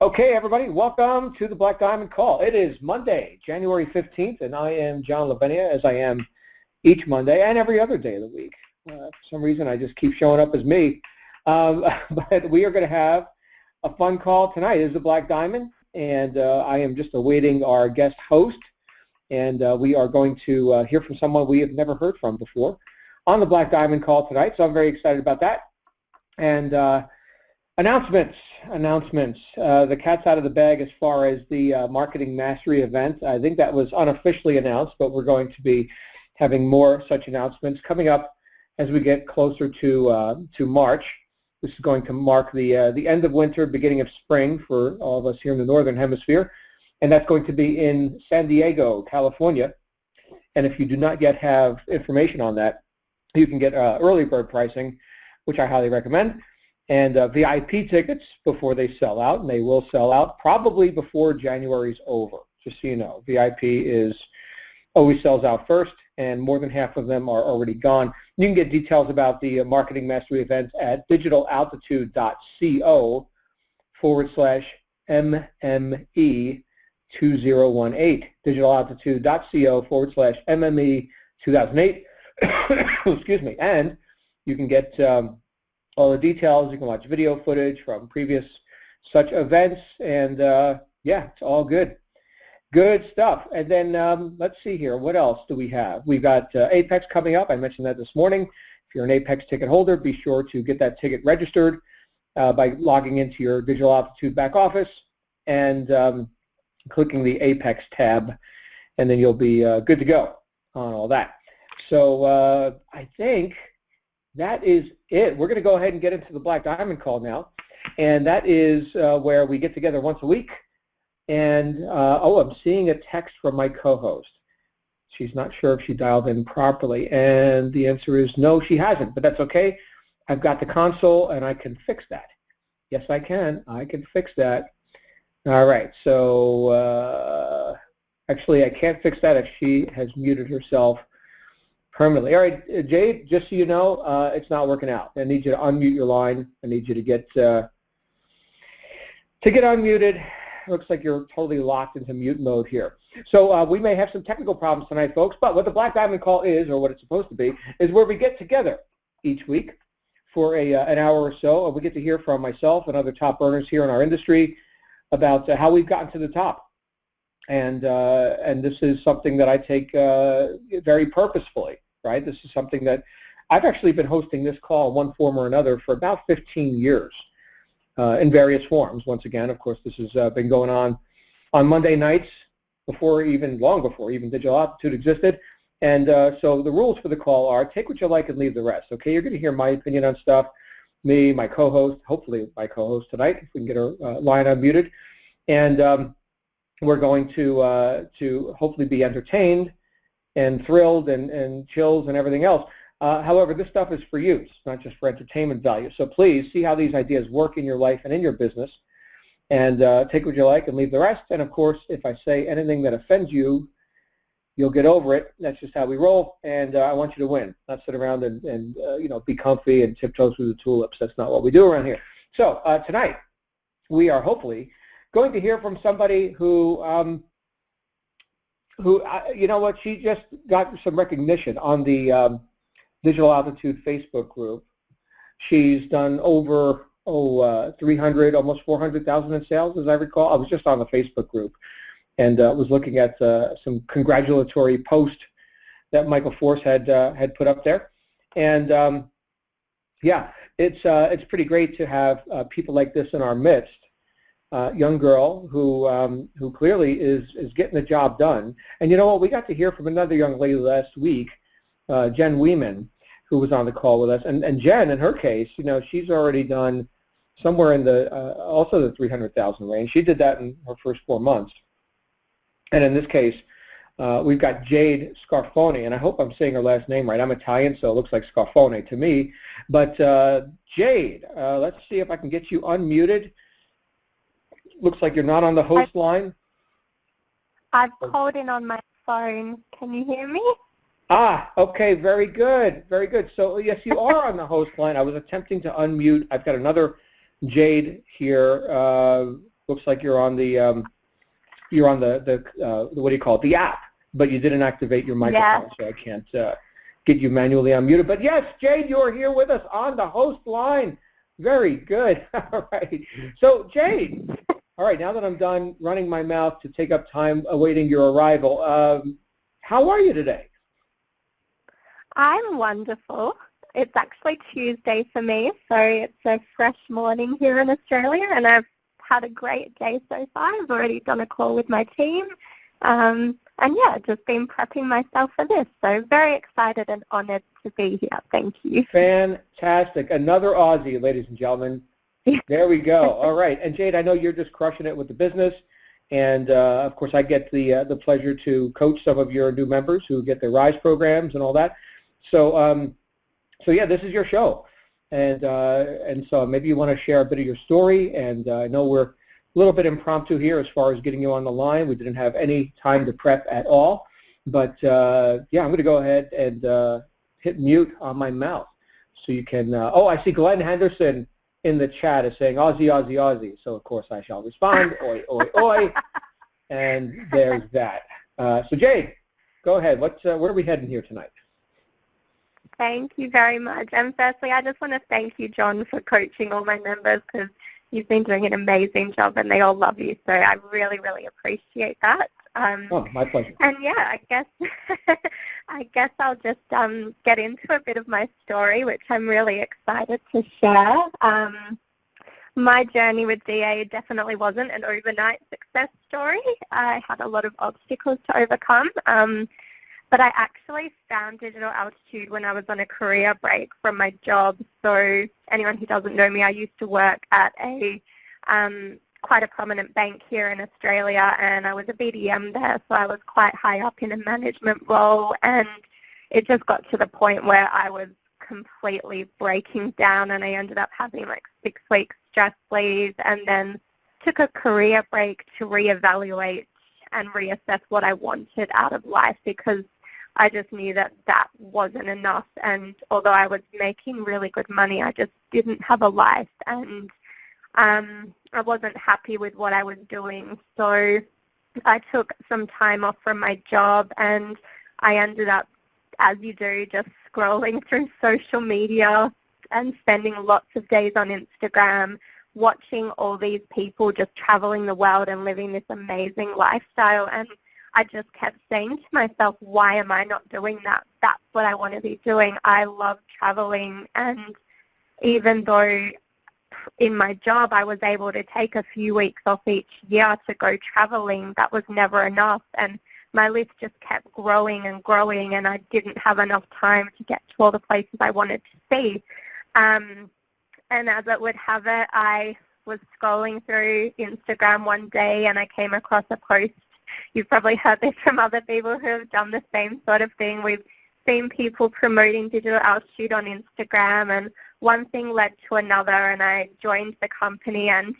Okay, everybody, welcome to the Black Diamond Call. It is Monday, January 15th, and I am John Lavenia, as I am each Monday and every other day of the week. For some reason, I just keep showing up as me. But we are going to have a fun call tonight. It is the Black Diamond, and I am just awaiting our guest host, and we are going to hear from someone we have never heard from before on the Black Diamond Call tonight, so I'm very excited about that. And Announcements. The cat's out of the bag as far as the Marketing Mastery event. I think that was unofficially announced, but we're going to be having more such announcements coming up as we get closer to March. This is going to mark the end of winter, beginning of spring for all of us here in the Northern Hemisphere, and that's going to be in San Diego, California. And if you do not yet have information on that, you can get early bird pricing, which I highly recommend. And VIP tickets before they sell out, and they will sell out probably before January's over, just so you know. VIP always sells out first, and more than half of them are already gone. You can get details about the Marketing Mastery event at digitalaltitude.co/MME2018, digitalaltitude.co/MME2008. Excuse me. And you can get all the details. You can watch video footage from previous such events, and yeah, it's all good. Good stuff. And then let's see here. What else do we have? We've got Apex coming up. I mentioned that this morning. If you're an Apex ticket holder, be sure to get that ticket registered by logging into your Digital Altitude back office and clicking the Apex tab, and then you'll be good to go on all that. So I think that is it. We're going to go ahead and get into the Black Diamond Call now, and that is where we get together once a week. And, I'm seeing a text from my co-host. She's not sure if she dialed in properly, and the answer is no, she hasn't, but that's okay. I've got the console, and I can fix that. Yes, I can. I can fix that. All right, so actually, I can't fix that if she has muted herself permanently. All right, Jade, just so you know, it's not working out. I need you to unmute your line. I need you to get unmuted. Looks like you're totally locked into mute mode here. So we may have some technical problems tonight, folks, but what the Black Diamond Call is, or what it's supposed to be, is where we get together each week for an hour or so, and we get to hear from myself and other top earners here in our industry about how we've gotten to the top. And this is something that I take very purposefully, right? This is something that I've actually been hosting this call in one form or another for about 15 years in various forms. Once again, of course, this has been going on Monday nights long before even Digital Altitude existed. And so the rules for the call are take what you like and leave the rest. Okay, you're going to hear my opinion on stuff, me, my co-host, hopefully my co-host tonight, if we can get her line unmuted. And we're going to hopefully be entertained and thrilled and chills and everything else. However, this stuff is for you. It's not just for entertainment value. So please see how these ideas work in your life and in your business, and take what you like and leave the rest. And of course, if I say anything that offends you, you'll get over it. That's just how we roll. And I want you to win, not sit around and be comfy and tiptoe through the tulips. That's not what we do around here. So tonight, we are hopefully going to hear from somebody who you know what, she just got some recognition on the Digital Altitude Facebook group. She's done over 300, almost 400,000 in sales, as I recall. I was just on the Facebook group and was looking at some congratulatory post that Michael Force had put up there. And yeah, it's pretty great to have people like this in our midst. Young girl who clearly is getting the job done. And you know what? We got to hear from another young lady last week, Jen Weeman, who was on the call with us. And Jen, in her case, she's already done somewhere in the also the 300,000 range. She did that in her first 4 months. And in this case, we've got Jade Scarfone, and I hope I'm saying her last name right. I'm Italian, so it looks like Scarfone to me. But Jade, let's see if I can get you unmuted. Looks like you're not on the host line. I've called in on my phone. Can you hear me? Ah, okay, very good, very good. So yes, you are on the host line. I was attempting to unmute. I've got another Jade here. Looks like you're on the what do you call it, the app, but you didn't activate your microphone, so I can't get you manually unmuted. But yes, Jade, you're here with us on the host line. Very good. All right. So Jade, all right, now that I'm done running my mouth to take up time awaiting your arrival, how are you today? I'm wonderful. It's actually Tuesday for me, so it's a fresh morning here in Australia, and I've had a great day so far. I've already done a call with my team, and yeah, just been prepping myself for this. So very excited and honoured to be here. Thank you. Fantastic. Another Aussie, ladies and gentlemen. There we go. All right. And Jade, I know you're just crushing it with the business. And, of course, I get the pleasure to coach some of your new members who get their RISE programs and all that. So, yeah, this is your show. And so maybe you want to share a bit of your story. And I know we're a little bit impromptu here as far as getting you on the line. We didn't have any time to prep at all. But, yeah, I'm going to go ahead and hit mute on my mouth so you can, I see Glenn Henderson in the chat is saying Aussie, Aussie, Aussie. So, of course, I shall respond, oi, oi, oi. And there's that. So, Jade, go ahead. Where are we heading here tonight? Thank you very much. And firstly, I just want to thank you, John, for coaching all my members, because you've been doing an amazing job and they all love you. So I really, really appreciate that. My pleasure. And yeah, I guess I'll just get into a bit of my story, which I'm really excited to share. My journey with DA definitely wasn't an overnight success story. I had a lot of obstacles to overcome. But I actually found Digital Altitude when I was on a career break from my job. So anyone who doesn't know me, I used to work at a quite a prominent bank here in Australia, and I was a BDM there, so I was quite high up in a management role, and it just got to the point where I was completely breaking down, and I ended up having like 6 weeks stress leave, and then took a career break to reevaluate and reassess what I wanted out of life, because I just knew that that wasn't enough. And although I was making really good money, I just didn't have a life, and I wasn't happy with what I was doing. So I took some time off from my job, and I ended up, as you do, just scrolling through social media and spending lots of days on Instagram, watching all these people just traveling the world and living this amazing lifestyle. And I just kept saying to myself, why am I not doing that? That's what I want to be doing. I love traveling. And even though in my job I was able to take a few weeks off each year to go traveling, that was never enough. And my list just kept growing and growing, and I didn't have enough time to get to all the places I wanted to see. And as it would have it, I was scrolling through Instagram one day and I came across a post. You've probably heard this from other people who have done the same sort of thing. We've seen people promoting Digital Altitude on Instagram, and one thing led to another, and I joined the company, and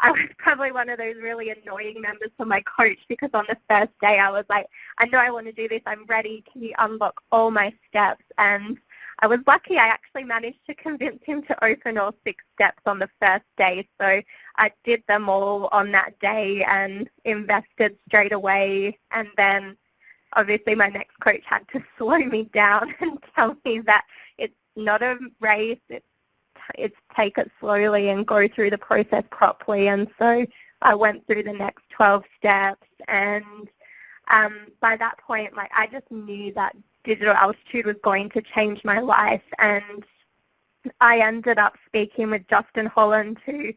I was probably one of those really annoying members for my coach, because on the first day I was like, I know I want to do this, I'm ready, can you unlock all my steps? And I was lucky. I actually managed to convince him to open all 6 steps on the first day. So I did them all on that day and invested straight away. And then obviously my next coach had to slow me down and tell me that it's not a race. It's take it slowly and go through the process properly. And so I went through the next 12 steps. And by that point, like, I just knew that Digital Altitude was going to change my life, and I ended up speaking with Justin Holland, who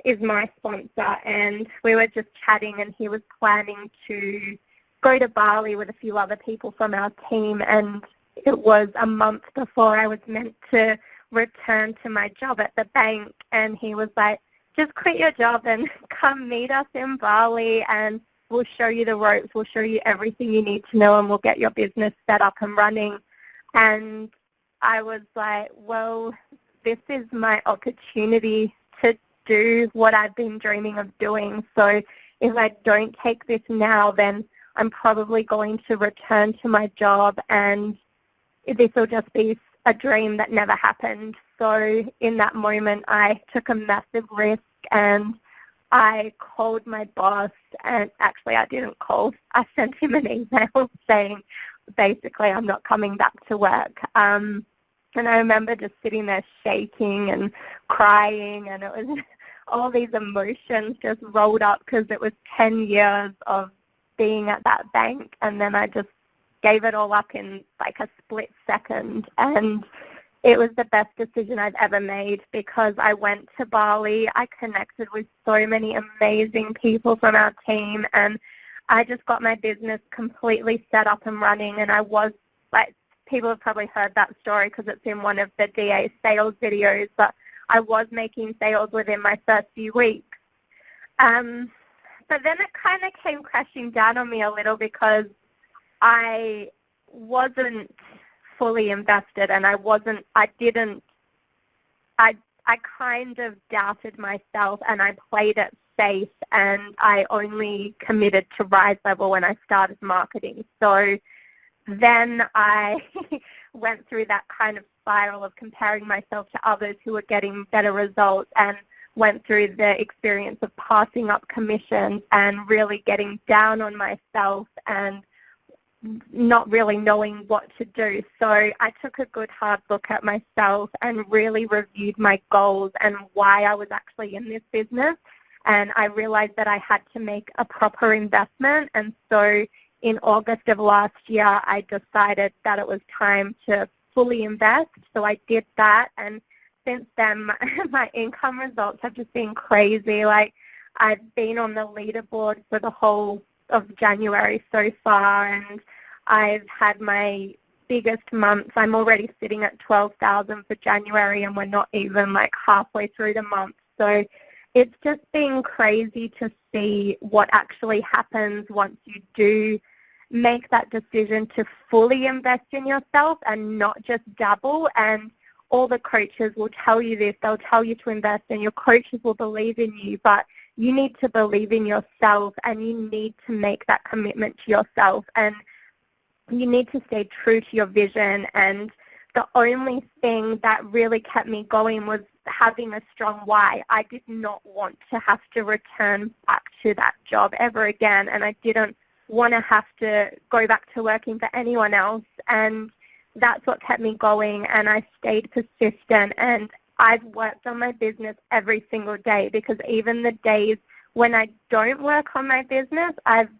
is my sponsor, and we were just chatting, and he was planning to go to Bali with a few other people from our team, and it was a month before I was meant to return to my job at the bank, and he was like, just quit your job and come meet us in Bali, and we'll show you the ropes, we'll show you everything you need to know, and we'll get your business set up and running. And I was like, well, this is my opportunity to do what I've been dreaming of doing. So if I don't take this now, then I'm probably going to return to my job, and this will just be a dream that never happened. So in that moment, I took a massive risk, and I called my boss, and actually I didn't call. I sent him an email saying, basically, I'm not coming back to work. And I remember just sitting there shaking and crying, and it was all these emotions just rolled up because it was 10 years of being at that bank, and then I just gave it all up in like a split second. And it was the best decision I've ever made because I went to Bali. I connected with so many amazing people from our team, and I just got my business completely set up and running. And I was, like, people have probably heard that story because it's in one of the DA sales videos, but I was making sales within my first few weeks. But then it kind of came crashing down on me a little because I wasn't fully invested, and I kind of doubted myself, and I played it safe, and I only committed to Rise Level when I started marketing. So then I went through that kind of spiral of comparing myself to others who were getting better results, and went through the experience of passing up commissions and really getting down on myself and not really knowing what to do. So I took a good hard look at myself and really reviewed my goals and why I was actually in this business. And I realized that I had to make a proper investment. And so in August of last year, I decided that it was time to fully invest. So I did that. And since then, my income results have just been crazy. Like, I've been on the leaderboard for the whole of January so far, and I've had my biggest months. I'm already sitting at 12,000 for January, and we're not even like halfway through the month. So it's just been crazy to see what actually happens once you do make that decision to fully invest in yourself and not just dabble. And all the coaches will tell you this. They'll tell you to invest, and your coaches will believe in you, but you need to believe in yourself, and you need to make that commitment to yourself, and you need to stay true to your vision. And the only thing that really kept me going was having a strong why. I did not want to have to return back to that job ever again, and I didn't want to have to go back to working for anyone else. And that's what kept me going, and I stayed persistent, and I've worked on my business every single day, because even the days when I don't work on my business, I've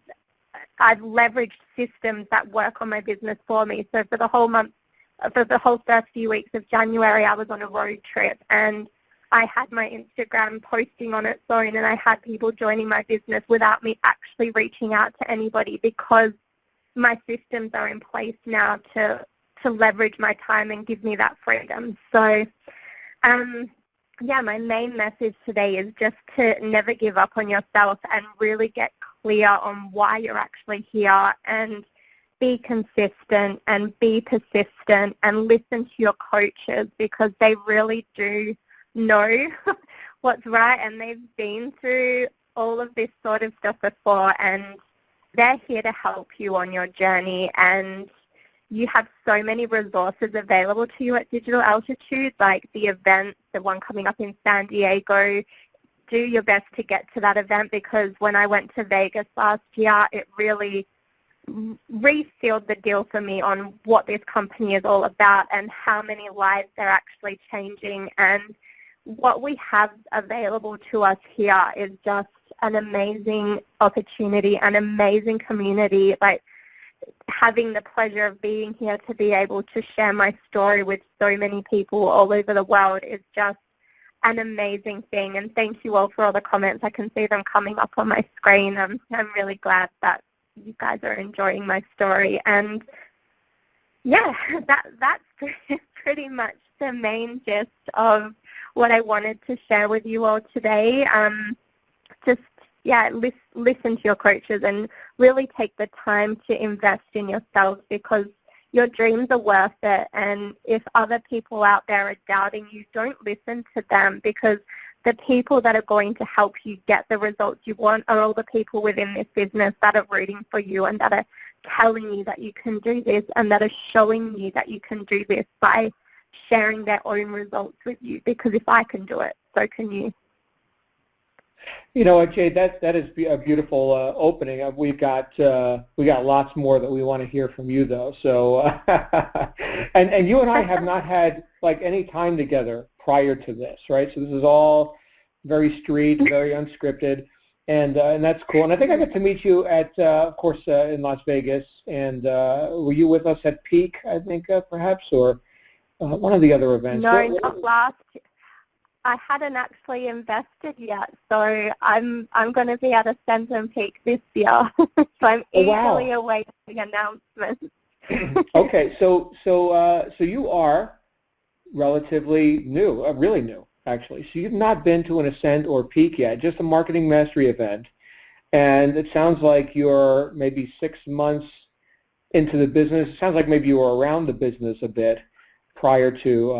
leveraged systems that work on my business for me. So for the whole first few weeks of January, I was on a road trip, and I had my Instagram posting on its own, and I had people joining my business without me actually reaching out to anybody, because my systems are in place now to leverage my time and give me that freedom. So, my main message today is just to never give up on yourself and really get clear on why you're actually here, and be consistent and be persistent, and listen to your coaches, because they really do know what's right, and they've been through all of this sort of stuff before, and they're here to help you on your journey. And you have so many resources available to you at Digital Altitude, like the event, the one coming up in San Diego. Do your best to get to that event, because when I went to Vegas last year, it really resealed the deal for me on what this company is all about and how many lives they're actually changing. And what we have available to us here is just an amazing opportunity, an amazing community. Like, having the pleasure of being here to be able to share my story with so many people all over the world is just an amazing thing. And thank you all for all the comments. I can see them coming up on my screen. I'm really glad that you guys are enjoying my story. And yeah, that's pretty much the main gist of what I wanted to share with you all today. Listen to your coaches and really take the time to invest in yourselves, because your dreams are worth it. And if other people out there are doubting you, don't listen to them, because the people that are going to help you get the results you want are all the people within this business that are rooting for you and that are telling you that you can do this, and that are showing you that you can do this by sharing their own results with you. Because if I can do it, so can you. You know what, Jade? That is a beautiful opening. We got lots more that we want to hear from you, though. So, and you and I have not had like any time together prior to this, right? So this is all very street, very unscripted, and that's cool. And I think I got to meet you at, of course, in Las Vegas. And were you with us at Peak? I think perhaps, or one of the other events. No, not last. I hadn't actually invested yet, so I'm going to be at a Centum Peak this year. So I'm eagerly awaiting the announcement. Okay, so you are relatively new, really new, actually. So you've not been to an Ascent or Peak yet, just a marketing mastery event, and it sounds like you're maybe 6 months into the business. It sounds like maybe you were around the business a bit prior to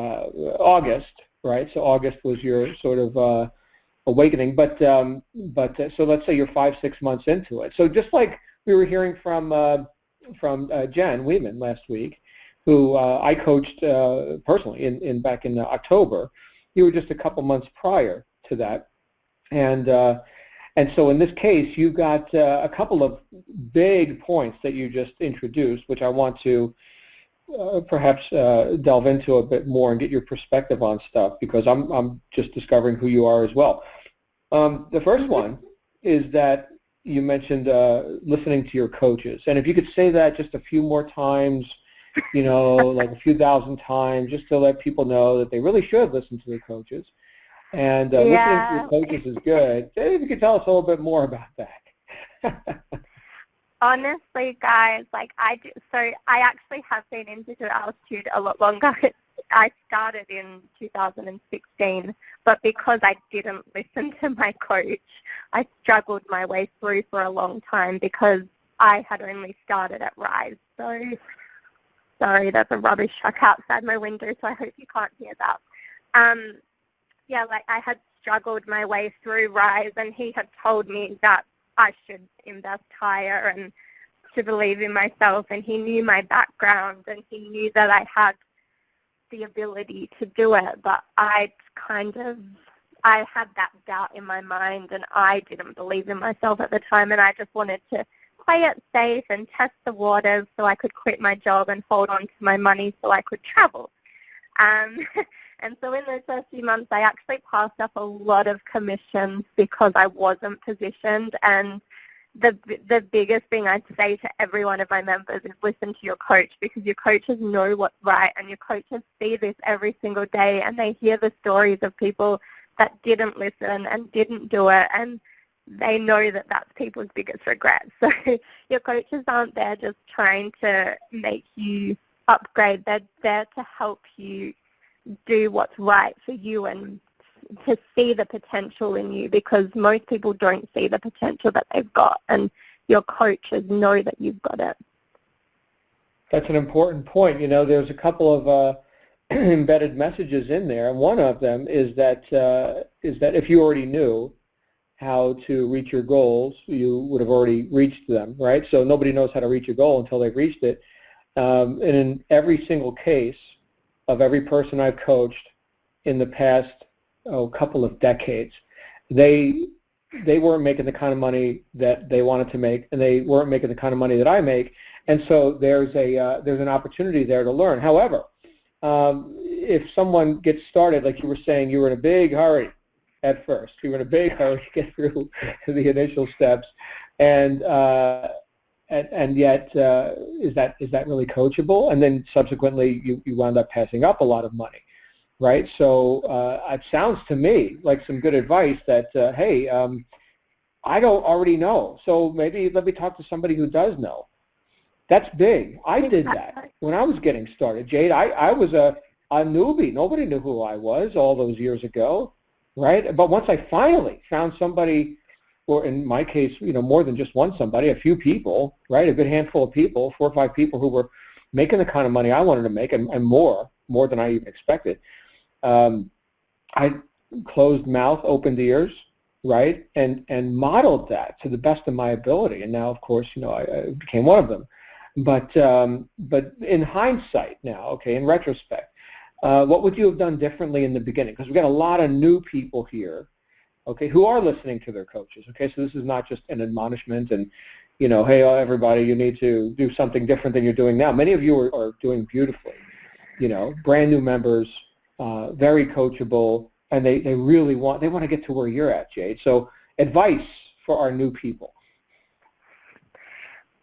August. Right, so August was your sort of awakening, but so let's say you're 5-6 months into it. So just like we were hearing from Jen Weeman last week, who I coached personally back in October, you were just a couple months prior to that, and so in this case you got a couple of big points that you just introduced, which I want to perhaps delve into a bit more and get your perspective on stuff, because I'm just discovering who you are as well. The first one is that you mentioned listening to your coaches, and if you could say that just a few more times, like a few thousand times, just to let people know that they really should listen to their coaches. And listening to your coaches is good. If you could tell us a little bit more about that. Honestly, guys, I actually have been into altitude a lot longer. I started in 2016, but because I didn't listen to my coach, I struggled my way through for a long time because I had only started at Rise. So, sorry, there's a rubbish truck outside my window, so I hope you can't hear that. I had struggled my way through Rise, and he had told me that I should invest higher and to believe in myself, and he knew my background, and he knew that I had the ability to do it, but I had that doubt in my mind, and I didn't believe in myself at the time, and I just wanted to play it safe and test the waters so I could quit my job and hold on to my money so I could travel. And so in those first few months, I actually passed up a lot of commissions because I wasn't positioned. And the biggest thing I'd say to every one of my members is listen to your coach, because your coaches know what's right, and your coaches see this every single day, and they hear the stories of people that didn't listen and didn't do it, and they know that that's people's biggest regret. So your coaches aren't there just trying to make you upgrade. They're there to help you do what's right for you and to see the potential in you, because most people don't see the potential that they've got, and your coaches know that you've got it. That's an important point. There's a couple of embedded messages in there, and one of them is that if you already knew how to reach your goals, you would have already reached them, right? So nobody knows how to reach a goal until they've reached it. And in every single case of every person I've coached in the past couple of decades, they weren't making the kind of money that they wanted to make, and they weren't making the kind of money that I make, and so there's an opportunity there to learn. However, if someone gets started, like you were saying, you were in a big hurry at first. You were in a big hurry to get through the initial steps, and yet is that really coachable? And then subsequently you wound up passing up a lot of money, right? So it sounds to me like some good advice that, hey, I don't already know, so maybe let me talk to somebody who does know. That's big. I did that when I was getting started. Jade, I was a newbie. Nobody knew who I was all those years ago, right? But once I finally found somebody, or in my case, more than just one somebody, a few people, right? A good handful of people, 4 or 5 people who were making the kind of money I wanted to make, and more than I even expected. I closed mouth, opened ears, right? And modeled that to the best of my ability. And now, of course, I became one of them. But in hindsight now, okay, in retrospect, what would you have done differently in the beginning? Because we've got a lot of new people here, okay, who are listening to their coaches. Okay, so this is not just an admonishment and, hey, everybody, you need to do something different than you're doing now. Many of you are doing beautifully, brand new members, very coachable, and they really want to get to where you're at, Jade. So advice for our new people.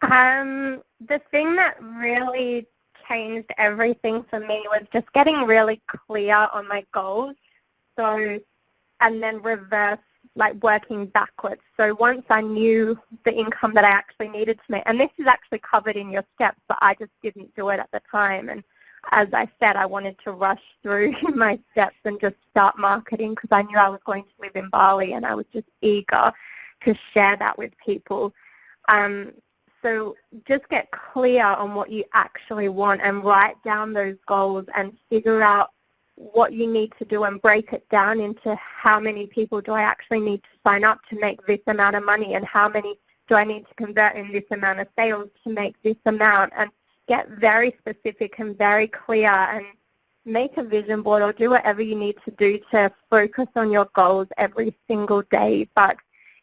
The thing that really changed everything for me was just getting really clear on my goals. So, and then reverse, like working backwards. So once I knew the income that I actually needed to make, and this is actually covered in your steps, but I just didn't do it at the time. And as I said, I wanted to rush through my steps and just start marketing because I knew I was going to live in Bali and I was just eager to share that with people. So just get clear on what you actually want and write down those goals and figure out what you need to do and break it down into how many people do I actually need to sign up to make this amount of money and how many do I need to convert in this amount of sales to make this amount, and get very specific and very clear and make a vision board or do whatever you need to do to focus on your goals every single day. But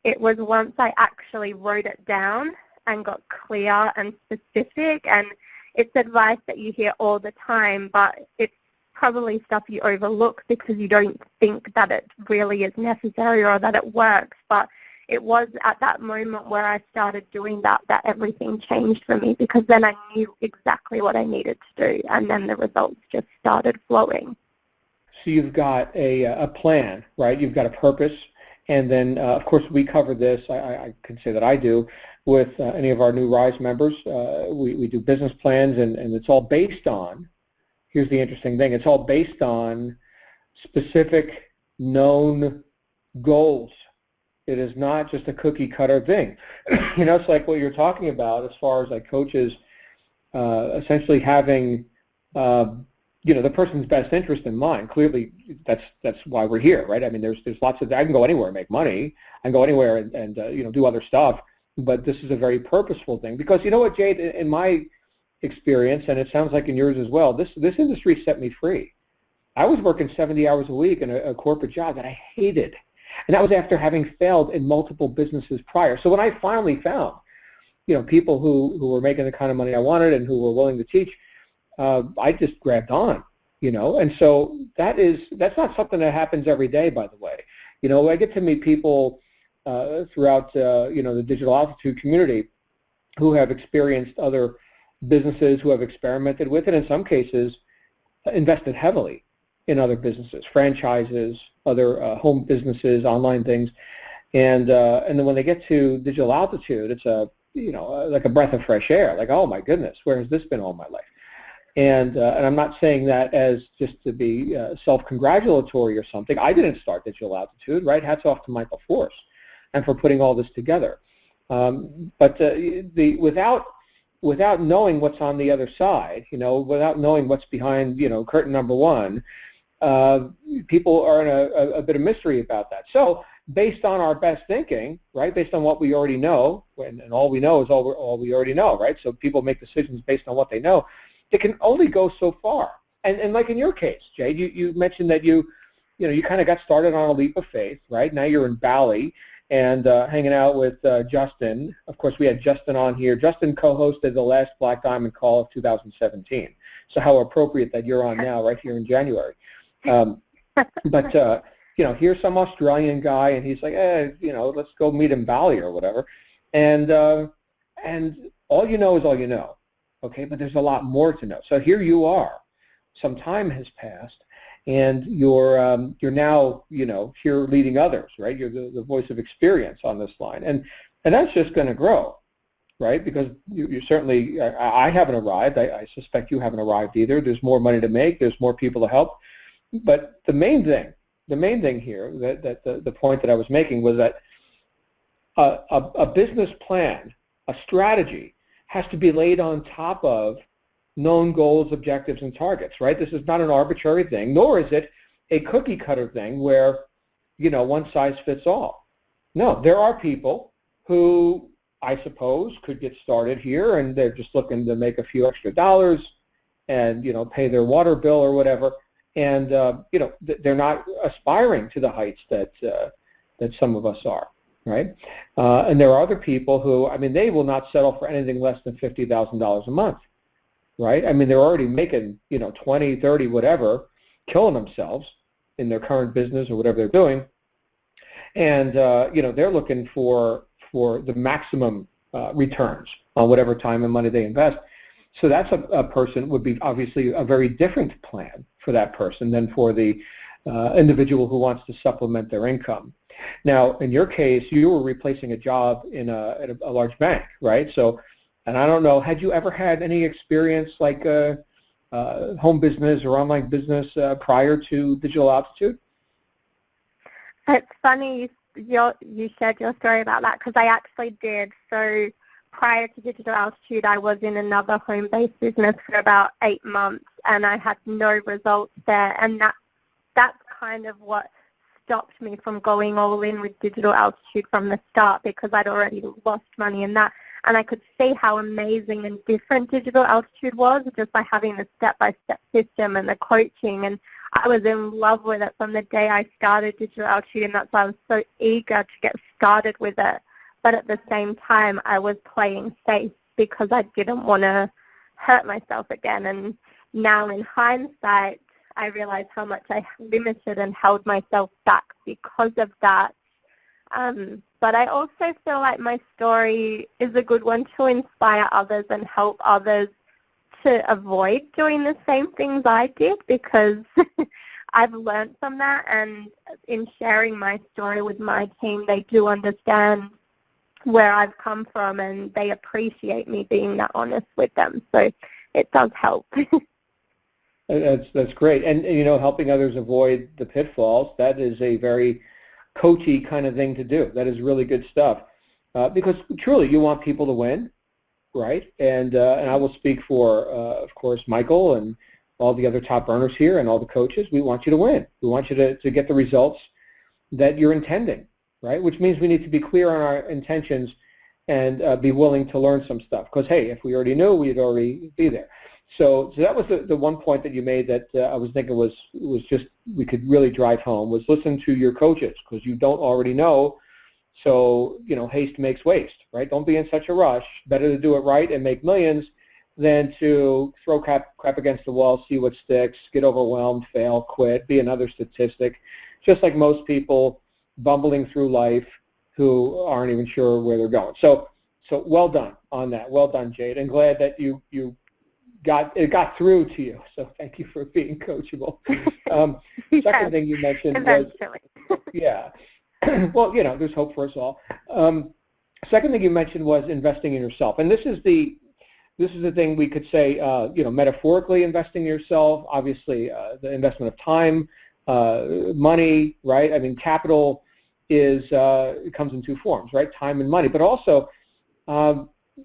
it was once I actually wrote it down and got clear and specific, and it's advice that you hear all the time, but it's probably stuff you overlook because you don't think that it really is necessary or that it works. But it was at that moment where I started doing that everything changed for me, because then I knew exactly what I needed to do, and then the results just started flowing. So you've got a plan, right? You've got a purpose. And then, of course, we cover this, I can say that I do, with any of our new RISE members. We do business plans, and it's all based on, here's the interesting thing, it's all based on specific known goals. It is not just a cookie cutter thing. It's like what you're talking about as far as like coaches essentially having the person's best interest in mind. Clearly, that's why we're here, right? I mean, there's lots of, I can go anywhere and make money. I can go anywhere and do other stuff. But this is a very purposeful thing, because you know what, Jade, in my experience, and it sounds like in yours as well, this industry set me free. I was working 70 hours a week in a corporate job that I hated, and that was after having failed in multiple businesses prior. So when I finally found, people who were making the kind of money I wanted and who were willing to teach, I just grabbed on, and so that's not something that happens every day, by the way. I get to meet people throughout, the digital altitude community who have experienced other businesses, who have experimented with it, in some cases invested heavily in other businesses, franchises, other home businesses, online things, and then when they get to digital altitude, it's like a breath of fresh air, like, oh my goodness, where has this been all my life? And I'm not saying that as just to be self-congratulatory or something. I didn't start Digital Altitude, right? Hats off to Michael Force and for putting all this together. But without knowing what's on the other side, without knowing what's behind, curtain number one, people are in a bit of mystery about that. So based on our best thinking, right, based on what we already know, and all we know is all we already know, right? So people make decisions based on what they know. It can only go so far. And like in your case, Jade, you mentioned that you kind of got started on a leap of faith, right? Now you're in Bali and hanging out with Justin. Of course, we had Justin on here. Justin co-hosted the last Black Diamond Call of 2017. So how appropriate that you're on now, right here in January. But here's some Australian guy, and he's like, let's go meet in Bali or whatever. And all you know is all you know. Okay, but there's a lot more to know. So here you are. Some time has passed, and you're now here leading others, right? You're the voice of experience on this line, and that's just going to grow, right? Because you certainly, I haven't arrived. I suspect you haven't arrived either. There's more money to make. There's more people to help. But the main thing here, that the point that I was making was that a business plan, a strategy, has to be laid on top of known goals, objectives, and targets, right? This is not an arbitrary thing, nor is it a cookie cutter thing where, one size fits all. No, there are people who, I suppose, could get started here and they're just looking to make a few extra dollars and, pay their water bill or whatever. And, they're not aspiring to the heights that that some of us are, right? And there are other people who, I mean, they will not settle for anything less than $50,000 a month, right? I mean, they're already making, 20, 30, whatever, killing themselves in their current business or whatever they're doing. And, they're looking for the maximum returns on whatever time and money they invest. So that's a person would be obviously a very different plan for that person than for the individual who wants to supplement their income. Now, in your case, you were replacing a job at a large bank, right? So, and I don't know, had you ever had any experience like home business or online business prior to Digital Altitude? It's funny you shared your story about that because I actually did. So prior to Digital Altitude, I was in another home-based business for about 8 months, and I had no results there. And that's kind of what stopped me from going all in with Digital Altitude from the start, because I'd already lost money in that. And I could see how amazing and different Digital Altitude was just by having the step-by-step system and the coaching. And I was in love with it from the day I started Digital Altitude, and that's why I was so eager to get started with it. But at the same time, I was playing safe because I didn't want to hurt myself again. And now in hindsight, I realize how much I limited and held myself back because of that. But I also feel like my story is a good one to inspire others and help others to avoid doing the same things I did, because I've learned from that, and in sharing my story with my team, they do understand where I've come from, and they appreciate me being that honest with them. So it does help. That's great. And, helping others avoid the pitfalls, that is a very coachy kind of thing to do. That is really good stuff. Because truly, you want people to win, right? And I will speak for, of course, Michael and all the other top earners here and all the coaches. We want you to win. We want you to get the results that you're intending, right? Which means we need to be clear on our intentions and be willing to learn some stuff. Because, hey, if we already knew, we'd already be there. So that was the one point that you made that I was thinking was just we could really drive home, was listen to your coaches, because you don't already know. So, haste makes waste, right? Don't be in such a rush. Better to do it right and make millions than to throw crap against the wall, see what sticks, get overwhelmed, fail, quit, be another statistic, just like most people bumbling through life who aren't even sure where they're going. So well done on that. Well done, Jade. And glad that you got through to you. So thank you for being coachable. Second thing you mentioned was, yeah. Well, there's hope for us all. Second thing you mentioned was investing in yourself, and this is the thing we could say, metaphorically investing in yourself. Obviously, the investment of time, money, right? I mean, capital it comes in two forms, right? Time and money, but also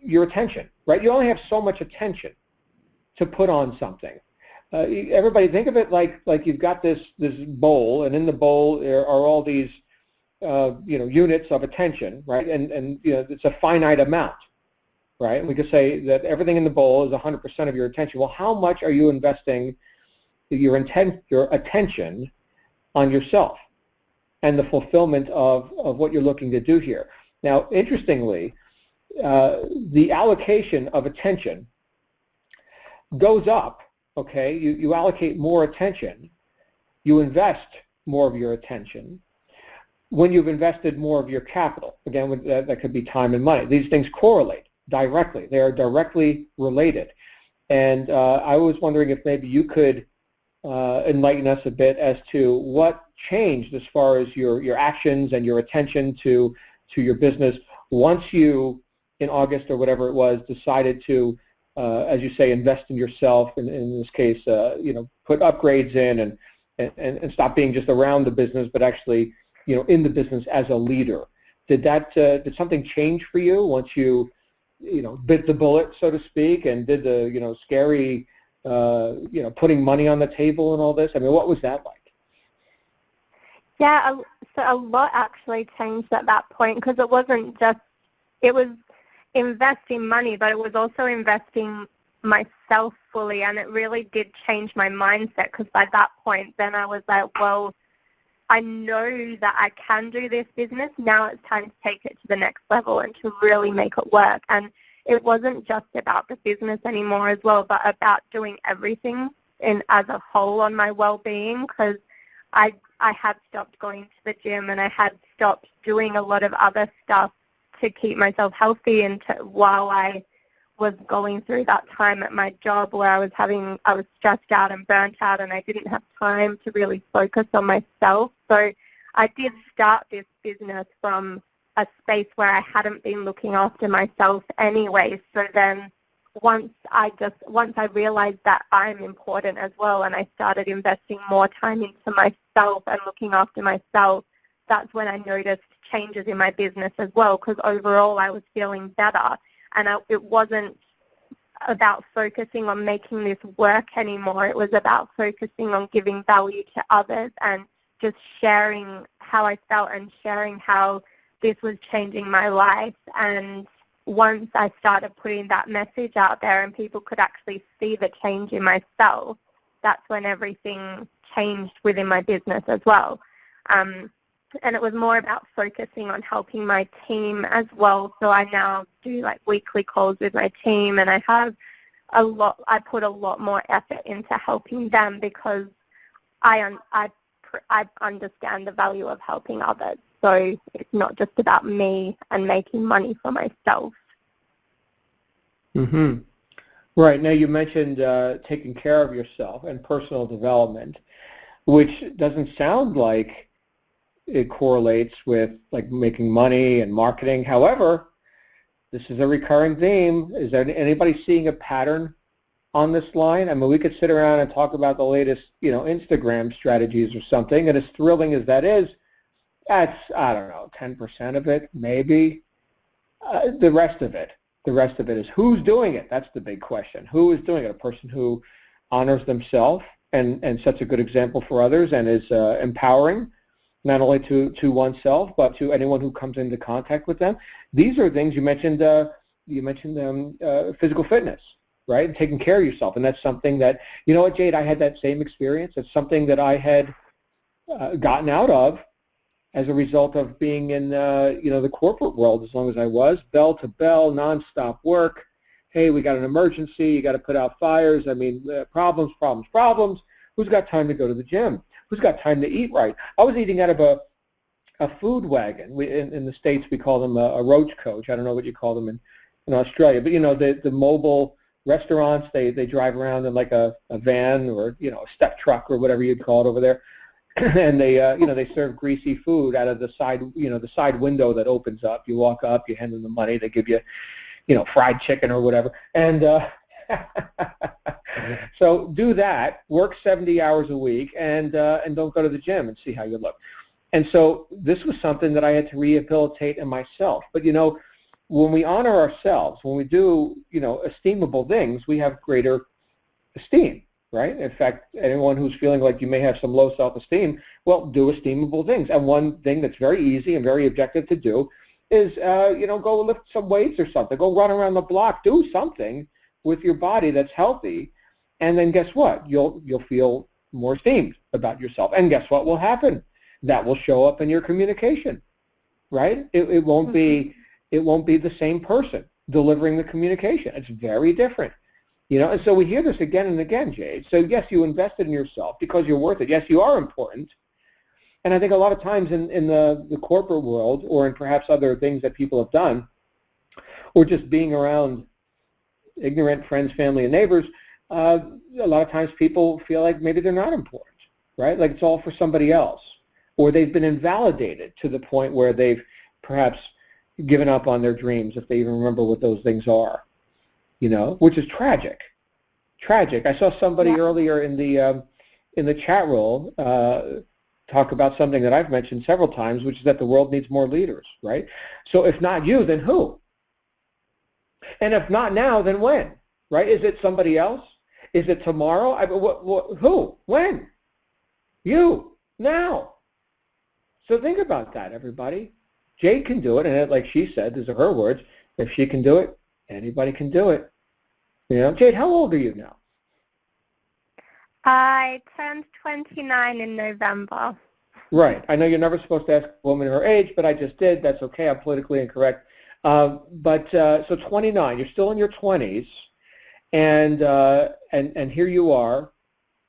your attention, right? You only have so much attention to put on something. Everybody think of it like you've got this bowl, and in the bowl there are all these units of attention, right? And it's a finite amount, right? We could say that everything in the bowl is 100% of your attention. Well, how much are you investing your attention on yourself and the fulfillment of what you're looking to do here? Now, interestingly, the allocation of attention goes up, okay? You allocate more attention, you invest more of your attention when you've invested more of your capital. Again, that could be time and money. These things correlate directly. They are directly related. And I was wondering if maybe you could enlighten us a bit as to what changed as far as your actions and your attention to your business once you, in August or whatever it was, decided to as you say, invest in yourself, and in this case, put upgrades in and stop being just around the business, but actually, in the business as a leader. Did something change for you once you, bit the bullet, so to speak, and did the, scary, putting money on the table and all this? I mean, what was that like? Yeah, so a lot actually changed at that point, because it was investing money, but it was also investing myself fully, and it really did change my mindset, because by that point then I was like, well, I know that I can do this business. Now it's time to take it to the next level and to really make it work. And it wasn't just about the business anymore as well, but about doing everything as a whole on my well-being, because I had stopped going to the gym and I had stopped doing a lot of other stuff to keep myself healthy, and while I was going through that time at my job where I was stressed out and burnt out, and I didn't have time to really focus on myself. So I did start this business from a space where I hadn't been looking after myself anyway. So then once I realized that I'm important as well, and I started investing more time into myself and looking after myself, that's when I noticed changes in my business as well, because overall I was feeling better. And it wasn't about focusing on making this work anymore. It was about focusing on giving value to others and just sharing how I felt and sharing how this was changing my life. And once I started putting that message out there and people could actually see the change in myself, that's when everything changed within my business as well. And it was more about focusing on helping my team as well. So I now do like weekly calls with my team, and I put a lot more effort into helping them, because I understand the value of helping others. So it's not just about me and making money for myself. Mm-hmm. Right. Now you mentioned taking care of yourself and personal development, which doesn't sound like it correlates with like making money and marketing. However, this is a recurring theme. Is there anybody seeing a pattern on this line? I mean, we could sit around and talk about the latest, Instagram strategies or something, and as thrilling as that is, that's, I don't know, 10% of it, maybe. The rest of it is who's doing it. That's the big question. Who is doing it? A person who honors themselves and sets a good example for others and is empowering, not only to oneself, but to anyone who comes into contact with them. These are things you mentioned. Physical fitness, right? And taking care of yourself, and that's something that, you know what, Jade, I had that same experience. It's something that I had gotten out of as a result of being in the corporate world as long as I was, bell to bell, nonstop work. Hey, we got an emergency. You got to put out fires. I mean, problems. Who's got time to go to the gym? Who's got time to eat right? I was eating out of a food wagon. In the States, we call them a roach coach. I don't know what you call them in Australia. But, the mobile restaurants, they drive around in like a van or, a step truck or whatever you'd call it over there. And they serve greasy food out of the side, the side window that opens up. You walk up, you hand them the money, they give you, fried chicken or whatever. And so do that, work 70 hours a week, and don't go to the gym and see how you look. And so this was something that I had to rehabilitate in myself. But, when we honor ourselves, when we do, esteemable things, we have greater esteem, right? In fact, anyone who's feeling like you may have some low self-esteem, well, do esteemable things. And one thing that's very easy and very objective to do is, go lift some weights or something. Go run around the block. Do something with your body that's healthy. And then guess what? You'll feel more esteemed about yourself. And guess what will happen? That will show up in your communication, right? It won't be the same person delivering the communication. It's very different. And so we hear this again and again, Jade. So yes, you invested in yourself because you're worth it. Yes, you are important. And I think a lot of times in the corporate world, or in perhaps other things that people have done, or just being around ignorant friends, family, and neighbors, a lot of times people feel like maybe they're not important, right? Like it's all for somebody else. Or they've been invalidated to the point where they've perhaps given up on their dreams, if they even remember what those things are, which is tragic. Tragic. I saw somebody earlier in the chat room talk about something that I've mentioned several times, which is that the world needs more leaders, right? So if not you, then who? And if not now, then when? Right? Is it somebody else? Is it tomorrow? Who? When? You. Now. So think about that, everybody. Jade can do it, and like she said, these are her words, if she can do it, anybody can do it. Jade, how old are you now? I turned 29 in November. Right. I know you're never supposed to ask a woman her age, but I just did. That's okay. I'm politically incorrect. So 29, you're still in your 20s, and here you are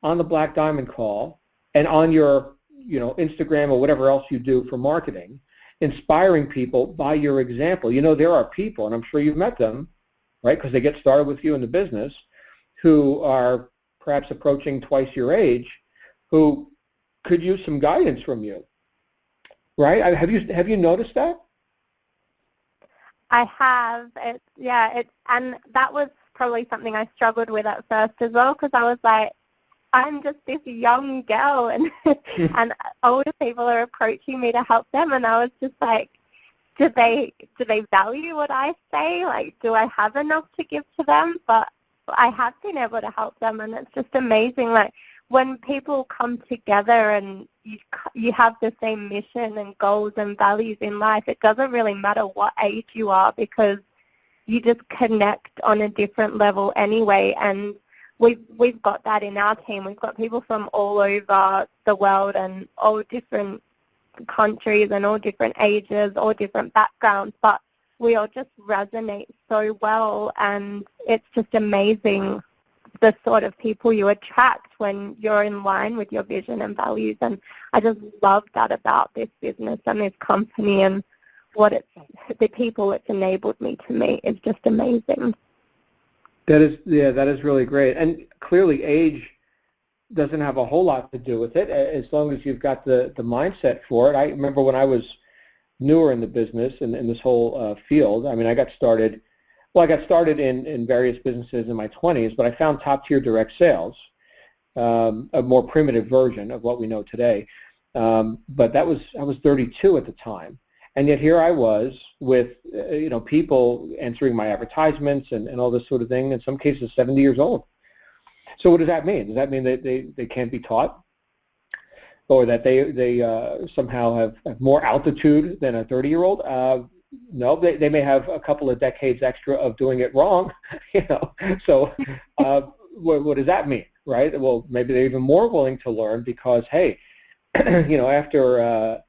on the Black Diamond call and on your, Instagram or whatever else you do for marketing, inspiring people by your example. There are people, and I'm sure you've met them, right, because they get started with you in the business, who are perhaps approaching twice your age, who could use some guidance from you, right? Have you noticed that? I have. And that was probably something I struggled with at first as well, because I was like, I'm just this young girl, and and older people are approaching me to help them, and I was just like, do they value what I say? Like, do I have enough to give to them? But I have been able to help them, and it's just amazing. Like, when people come together and you have the same mission and goals and values in life, it doesn't really matter what age you are, because you just connect on a different level anyway. And we've got that in our team. We've got people from all over the world and all different countries and all different ages, all different backgrounds, but we all just resonate so well, and it's just amazing the sort of people you attract when you're in line with your vision and values. And I just love that about this business and this company, and the people it's enabled me to meet is just amazing. That is really great. And clearly age doesn't have a whole lot to do with it, as long as you've got the mindset for it. I remember when I was newer in the business and in this whole field, I mean, I got started in various businesses in my 20s, but I found top-tier direct sales, a more primitive version of what we know today. But I was 32 at the time. And yet here I was with, people answering my advertisements and all this sort of thing, in some cases 70 years old. So what does that mean? Does that mean that they can't be taught, or that they somehow have more altitude than a 30-year-old? No, they may have a couple of decades extra of doing it wrong, So what does that mean, right? Well, maybe they're even more willing to learn because, hey, after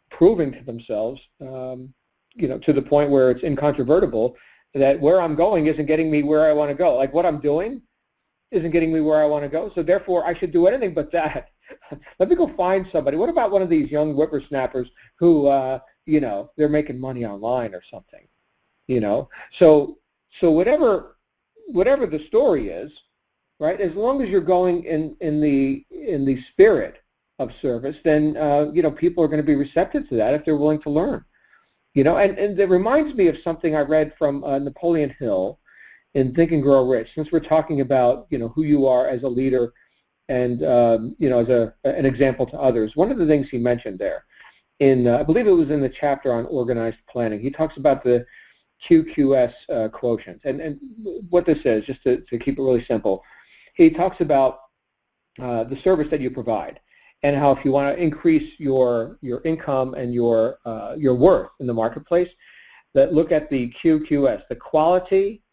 proving to themselves, to the point where it's incontrovertible that where I'm going isn't getting me where I want to go. Like, what I'm doing isn't getting me where I want to go, so therefore I should do anything but that. Let me go find somebody. What about one of these young whippersnappers who, they're making money online or something, So whatever the story is, right? As long as you're going in the spirit of service, then people are going to be receptive to that if they're willing to learn, And it reminds me of something I read from Napoleon Hill in Think and Grow Rich. Since we're talking about who you are as a leader and as an example to others, one of the things he mentioned there, I believe it was in the chapter on organized planning, he talks about the QQS quotient. And what this is, just to keep it really simple, he talks about the service that you provide, and how if you want to increase your income and your worth in the marketplace, that look at the QQS, the quality,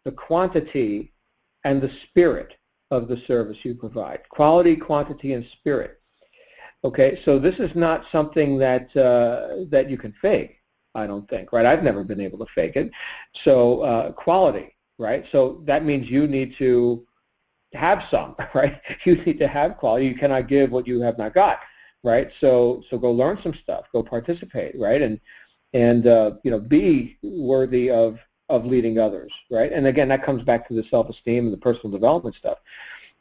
the quantity, and the spirit of the service you provide. Quality, quantity, and spirit. Okay, so this is not something that you can fake, I don't think, right? I've never been able to fake it. So quality, right? So that means you need to have some, right? You need to have quality. You cannot give what you have not got, right? So go learn some stuff, go participate, right? And be worthy of leading others, right? And again, that comes back to the self-esteem and the personal development stuff.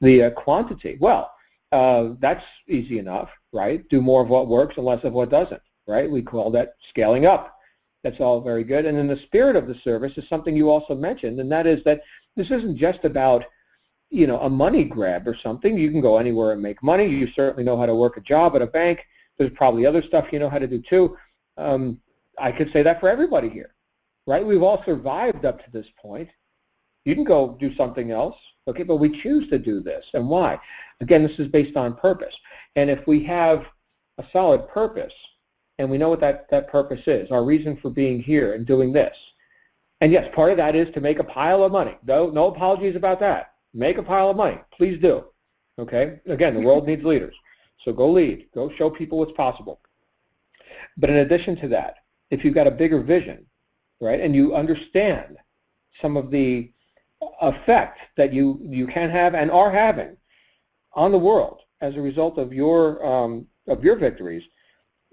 The quantity, well, that's easy enough, right? Do more of what works and less of what doesn't, right? We call that scaling up. That's all very good. And then the spirit of the service is something you also mentioned, and that is that this isn't just about a money grab or something. You can go anywhere and make money. You certainly know how to work a job at a bank. There's probably other stuff you know how to do too. I could say that for everybody here, right? We've all survived up to this point. You can go do something else, okay, but we choose to do this. And why? Again, this is based on purpose. And if we have a solid purpose, and we know what that purpose is, our reason for being here and doing this, and yes, part of that is to make a pile of money. No apologies about that. Make a pile of money. Please do. Okay? Again, the world needs leaders. So go lead. Go show people what's possible. But in addition to that, if you've got a bigger vision, right, and you understand some of the effect that you can have and are having on the world as a result of your victories,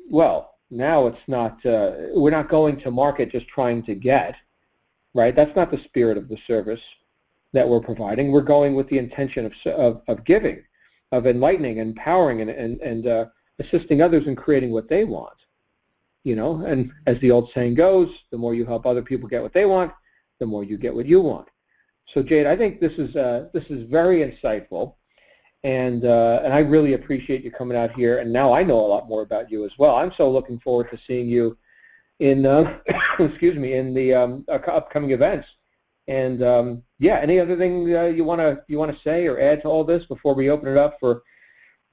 well, now it's not, we're not going to market just trying to get, right? That's not the spirit of the service that we're providing. We're going with the intention of giving, of enlightening, empowering, and assisting others in creating what they want. You know, and as the old saying goes, the more you help other people get what they want, the more you get what you want. So Jade, I think this is very insightful, and I really appreciate you coming out here. And now I know a lot more about you as well. I'm so looking forward to seeing you in excuse me, in the upcoming events. And yeah, any other thing you want to say or add to all this before we open it up for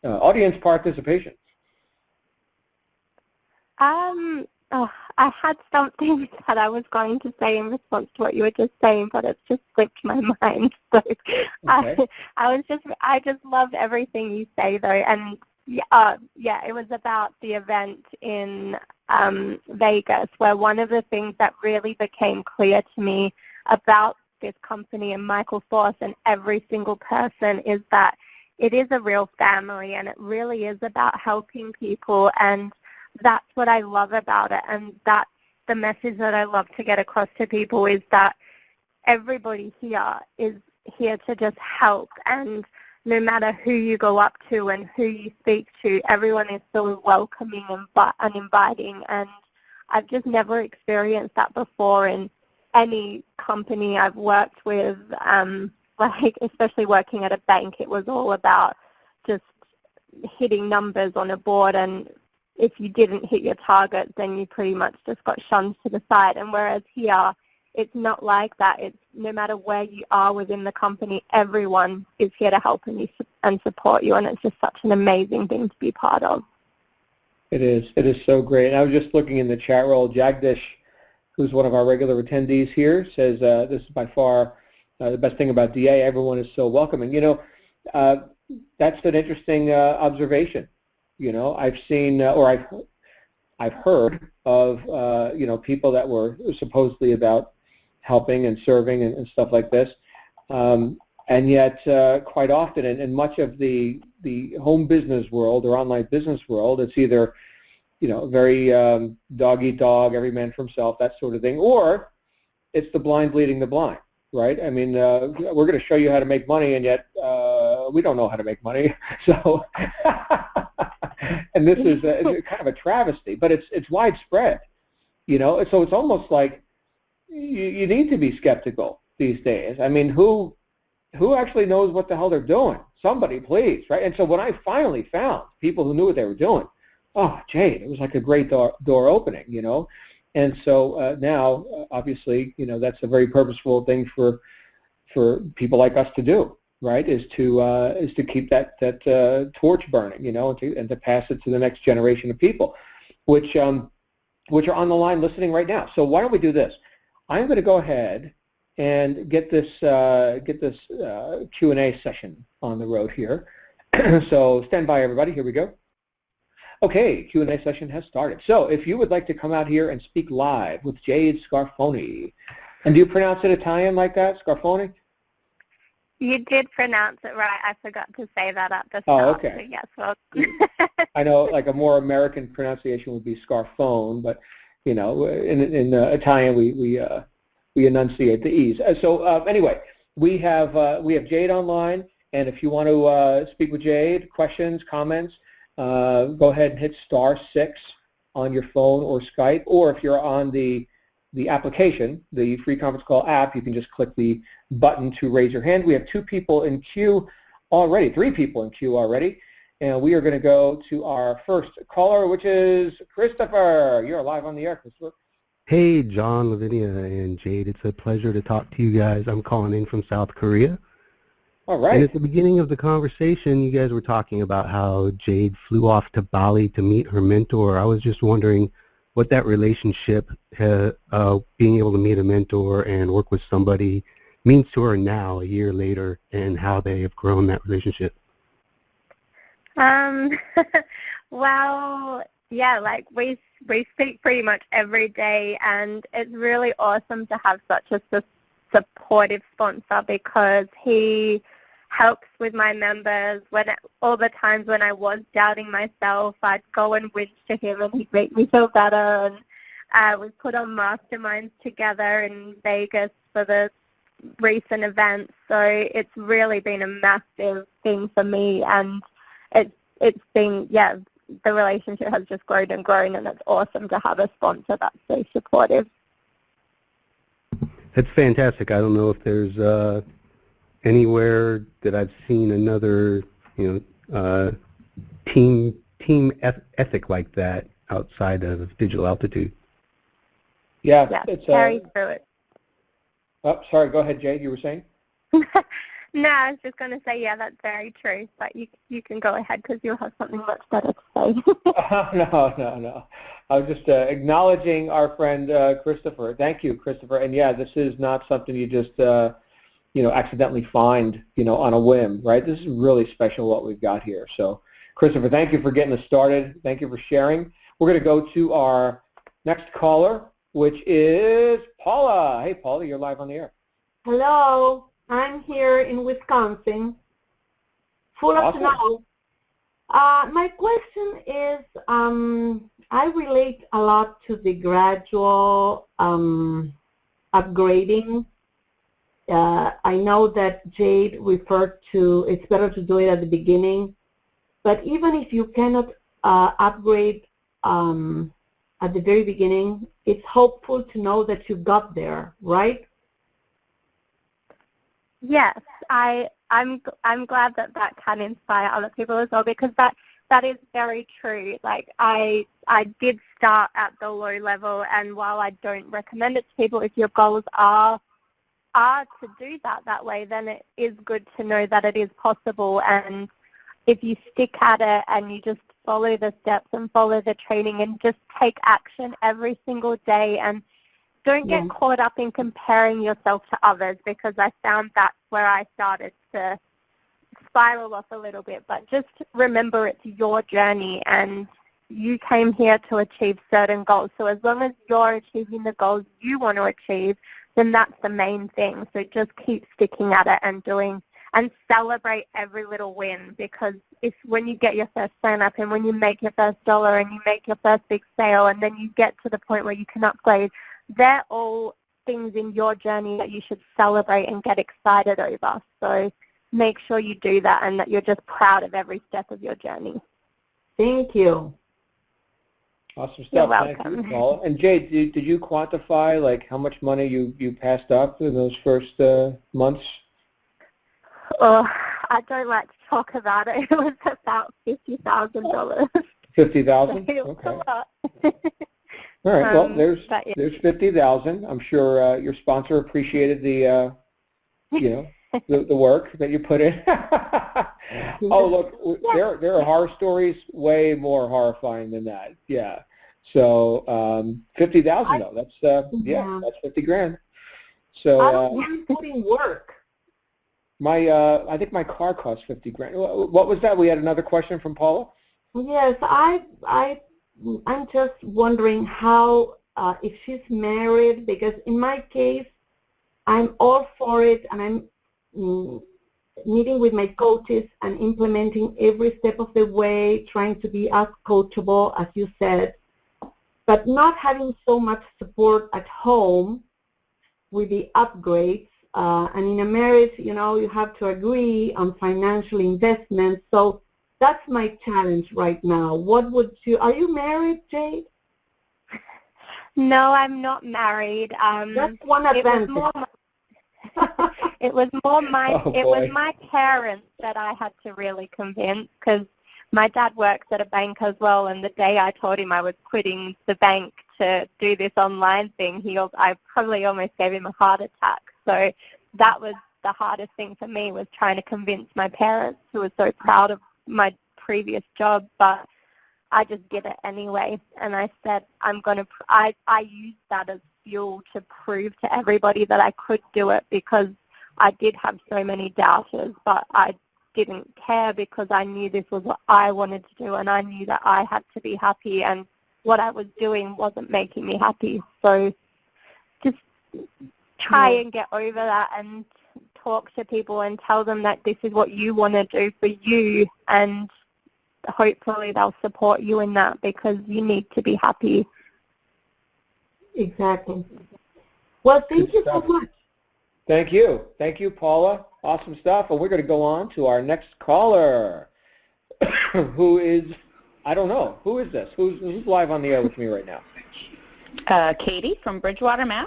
audience participation? I had something that I was going to say in response to what you were just saying, but it's just slipped my mind. So Okay. I just loved everything you say though, and yeah, it was about the event in Vegas, where one of the things that really became clear to me about this company and Michael Force and every single person is that it is a real family, and it really is about helping people, and that's what I love about it, and that's the message that I love to get across to people, is that everybody here is here to just help, and no matter who you go up to and who you speak to, everyone is so welcoming and inviting, and I've just never experienced that before in any company I've worked with, like especially working at a bank. It was all about just hitting numbers on a board, and if you didn't hit your target, then you pretty much just got shunned to the side. And whereas here, it's not like that. It's no matter where you are within the company, everyone is here to help and support you, and it's just such an amazing thing to be part of. It is. It is so great. And I was just looking in the chat roll. Jagdish, who's one of our regular attendees here, says this is by far the best thing about DA. Everyone is so welcoming. You know, that's an interesting observation. You know, I've seen or I've heard of you know, people that were supposedly about helping and serving and stuff like this, and yet quite often in much of the home business world or online business world, it's either, you know, very dog eat dog, every man for himself, that sort of thing, or it's the blind leading the blind, right? I mean, we're going to show you how to make money, and yet we don't know how to make money, so. And this is kind of a travesty, but it's widespread, you know. So it's almost like you need to be skeptical these days. I mean, who actually knows what the hell they're doing? Somebody, please, right? And so when I finally found people who knew what they were doing, oh, Jade, it was like a great door opening, you know. And so now, obviously, you know, that's a very purposeful thing for people like us to do. Right, is to keep that torch burning, you know, and to pass it to the next generation of people, which are on the line listening right now. So why don't we do this? I'm going to go ahead and get this Q&A session on the road here. So stand by, everybody. Here we go. Okay, Q&A session has started. So if you would like to come out here and speak live with Jade Scarfone, and do you pronounce it Italian like that, Scarfone? You did pronounce it right. I forgot to say that at the start. Oh, okay. So yes, well. I know, like a more American pronunciation would be Scarfone, but you know, in Italian we enunciate the e's. So anyway, we have Jade online, and if you want to speak with Jade, questions, comments, go ahead and hit *6 on your phone or Skype, or if you're on the application, the free conference call app, you can just click the button to raise your hand. We have 2 people in queue already, 3 people in queue already, and we are going to go to our first caller, which is Christopher. You're live on the air, Christopher. Hey, John, Lavinia, and Jade. It's a pleasure to talk to you guys. I'm calling in from South Korea. All right. And at the beginning of the conversation, you guys were talking about how Jade flew off to Bali to meet her mentor. I was just wondering what that relationship, being able to meet a mentor and work with somebody, means to her now, a year later, and how they have grown that relationship. Um, well, yeah, like we speak pretty much every day, and it's really awesome to have such a supportive sponsor because he helps with my members. All the times when I was doubting myself, I'd go and whinge to him, and he'd make me feel better. And we put on masterminds together in Vegas for the recent events, so it's really been a massive thing for me, and it's been, yeah, the relationship has just grown and grown, and it's awesome to have a sponsor that's so supportive. That's fantastic. I don't know if there's anywhere that I've seen another, team ethic like that outside of Digital Altitude. Yeah, Yeah, it's carry through it. Oh, sorry. Go ahead, Jade. You were saying? No, I was just going to say, yeah, that's very true. But you can go ahead because you'll have something much better to say. No. I was just acknowledging our friend Christopher. Thank you, Christopher. And yeah, this is not something you just accidentally find on a whim, right? This is really special what we've got here. So, Christopher, thank you for getting us started. Thank you for sharing. We're going to go to our next caller, which is Paula. Hey, Paula, you're live on the air. Hello, I'm here in Wisconsin. Full of Awesome. snow. My question is, I relate a lot to the gradual upgrading. I know that Jade referred to it's better to do it at the beginning, but even if you cannot upgrade at the very beginning, it's hopeful to know that you got there, right? Yes, I'm glad that can inspire other people as well, because that is very true. Like I did start at the low level, and while I don't recommend it to people, if your goals are to do that way, then it is good to know that it is possible. And if you stick at it and you just follow the steps and follow the training and just take action every single day, and don't get caught up in comparing yourself to others, because I found that's where I started to spiral off a little bit. But just remember it's your journey, and you came here to achieve certain goals. So as long as you're achieving the goals you want to achieve, then that's the main thing. So just keep sticking at it and doing, and celebrate every little win, because when you get your first sign up, and when you make your first dollar, and you make your first big sale, and then you get to the point where you can upgrade, they're all things in your journey that you should celebrate and get excited over. So make sure you do that, and that you're just proud of every step of your journey. Thank you. Awesome stuff. You're welcome. Thank you, Paula. And Jade, did you quantify like how much money you passed up in those first months? Oh, I don't like to talk about it. It was about $50,000. $50,000? It was Okay. a lot. All right. Well, there's Yeah. $50,000. I'm sure your sponsor appreciated the the work that you put in. Oh, look, there are horror stories way more horrifying than that. Yeah. So $50,000 though. That's that's $50,000. So I don't mind putting work. I think my car cost $50,000. What was that? We had another question from Paula. Yes, I'm just wondering how if she's married, because in my case, I'm all for it, and I'm meeting with my coaches and implementing every step of the way, trying to be as coachable as you said, but not having so much support at home with the upgrades. And in a marriage, you have to agree on financial investments. So that's my challenge right now. Are you married, Jade? No, I'm not married. That's one advantage. It was my parents that I had to really convince, because my dad works at a bank as well, and the day I told him I was quitting the bank to do this online thing, I probably almost gave him a heart attack. So that was the hardest thing for me, was trying to convince my parents, who were so proud of my previous job, but I just did it anyway. And I said, I used that as fuel to prove to everybody that I could do it, because I did have so many doubters, but I didn't care because I knew this was what I wanted to do, and I knew that I had to be happy, and what I was doing wasn't making me happy. So just try and get over that and talk to people and tell them that this is what you want to do for you, and hopefully they'll support you in that because you need to be happy. Exactly. Well, thank you so much. Thank you. Thank you, Paula. Awesome stuff. And we're going to go on to our next caller, who is, I don't know, who is this? Who's live on the air with me right now? Katie from Bridgewater, Mass.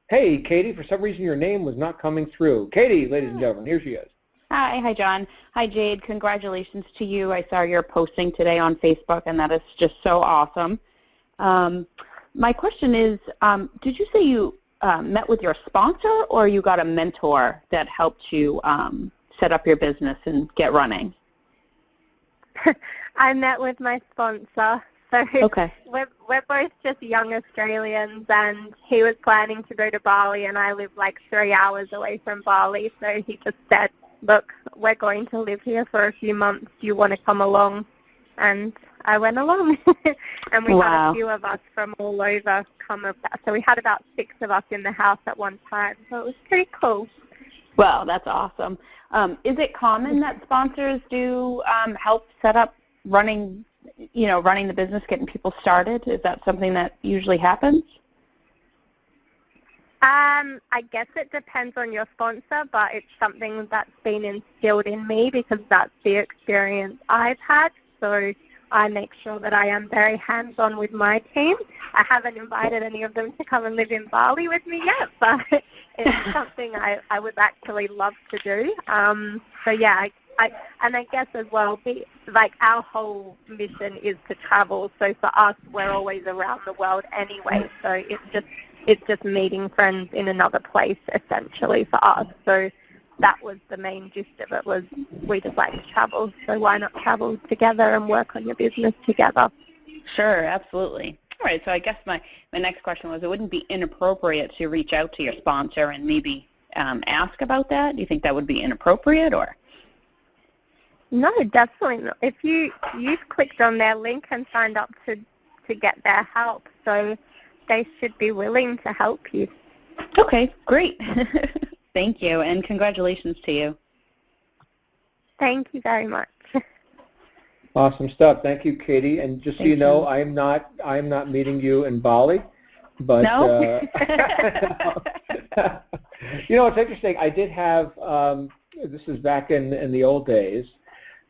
Hey, Katie. For some reason, your name was not coming through. Katie, ladies and gentlemen, here she is. Hi, John. Hi, Jade. Congratulations to you. I saw your posting today on Facebook, and that is just so awesome. My question is, did you say you met with your sponsor, or you got a mentor that helped you set up your business and get running? I met with my sponsor. So okay. We're both just young Australians, and he was planning to go to Bali, and I live like 3 hours away from Bali. So he just said, look, we're going to live here for a few months. Do you want to come along? And I went along. And we had a few of us from all over come up. So we had about 6 of us in the house at one time. So it was pretty cool. Well, that's awesome. Is it common that sponsors do help set up running the business, getting people started? Is that something that usually happens? I guess it depends on your sponsor, but it's something that's been instilled in me because that's the experience I've had. So I make sure that I am very hands-on with my team. I haven't invited any of them to come and live in Bali with me yet, but it's something I would actually love to do. So yeah, I guess as well, like our whole mission is to travel. So for us, we're always around the world anyway. So it's just meeting friends in another place essentially for us. So that was the main gist of it, was we just like to travel. So why not travel together and work on your business together? Sure, absolutely. All right, so I guess my next question was, it wouldn't be inappropriate to reach out to your sponsor and maybe ask about that? Do you think that would be inappropriate, or? No, definitely not. If you've clicked on their link and signed up to get their help, so they should be willing to help you. Okay, great. Thank you, and congratulations to you. Thank you very much. Awesome stuff. Thank you, Katie. And just so you know, I am not meeting you in Bali, but no? It's interesting. I did have this is back in the old days,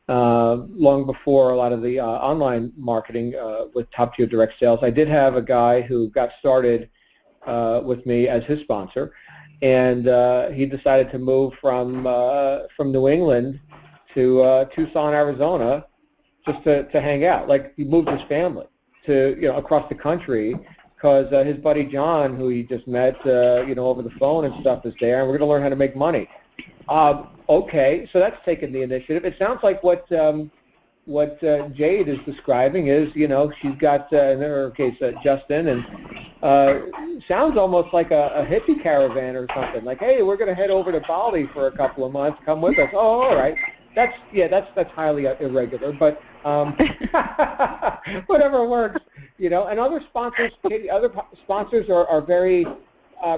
long before a lot of the online marketing with Top Tier Direct Sales. I did have a guy who got started with me as his sponsor, and he decided to move from New England to Tucson, Arizona, just to hang out. Like, he moved his family to across the country because his buddy John, who he just met over the phone and stuff, is there, and we're going to learn how to make money. Okay, so that's taken the initiative. It sounds like what Jade is describing is, she's got, in her case, Justin, and sounds almost like a hippie caravan or something. Like, hey, we're going to head over to Bali for a couple of months. Come with us. Oh, all right. That's highly irregular, but whatever works, And other sponsors, Katie, are very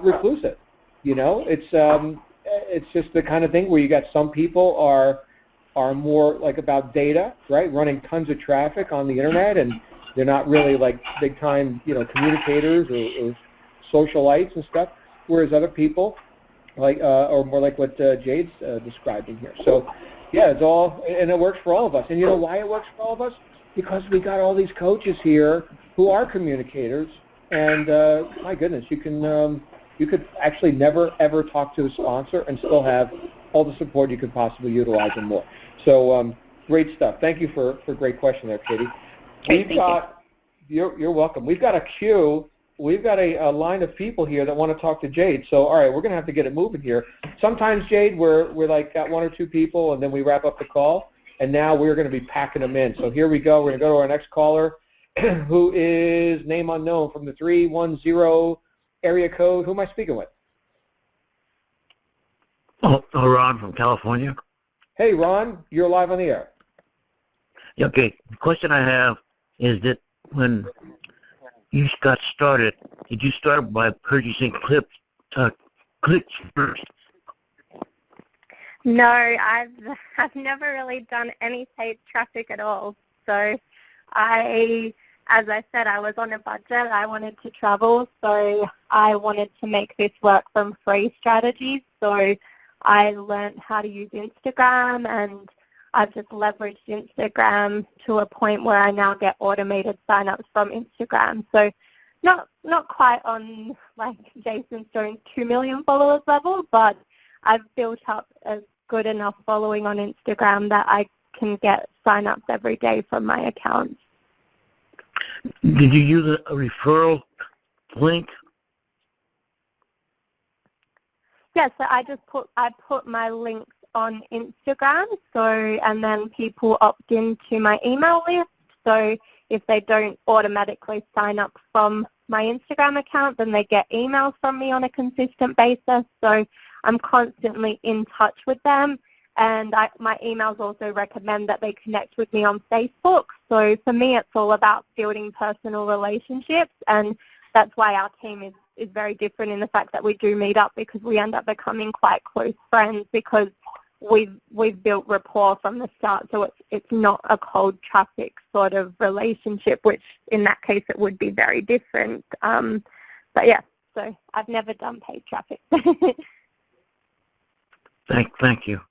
reclusive. It's just the kind of thing where you got some people are more like about data, right? Running tons of traffic on the internet, and they're not really like big time, communicators or socialites and stuff. Whereas other people are more like what Jade's describing here. So, yeah, it's all, and it works for all of us. And you know why it works for all of us? Because we got all these coaches here who are communicators, and my goodness, you could actually never ever talk to a sponsor and still have all the support you could possibly utilize and more. So great stuff. Thank you for a great question there, Katie. You're welcome. We've got a queue. We've got a line of people here that want to talk to Jade. So, all right, we're going to have to get it moving here. Sometimes, Jade, we're like got 1 or 2 people, and then we wrap up the call. And now we're going to be packing them in. So here we go. We're going to go to our next caller, who is name unknown from the 310 area code. Who am I speaking with? Oh, Ron from California. Hey, Ron, you're live on the air. Okay, the question I have is that when you got started, did you start by purchasing clicks first? No, I've never really done any paid traffic at all. So as I said, I was on a budget. I wanted to travel, so I wanted to make this work from free strategies. So I learned how to use Instagram, and I've just leveraged Instagram to a point where I now get automated signups from Instagram. So not quite on like Jason Stone's 2 million followers level, but I've built up a good enough following on Instagram that I can get signups every day from my account. Did you use a referral link? Yeah, so I put my links on Instagram, and then people opt into my email list. So if they don't automatically sign up from my Instagram account, then they get emails from me on a consistent basis. So I'm constantly in touch with them, and my emails also recommend that they connect with me on Facebook. So for me, it's all about building personal relationships, and that's why our team is very different in the fact that we do meet up, because we end up becoming quite close friends because we've built rapport from the start. So it's not a cold traffic sort of relationship, which in that case it would be very different. But yeah, so I've never done paid traffic. Thank you.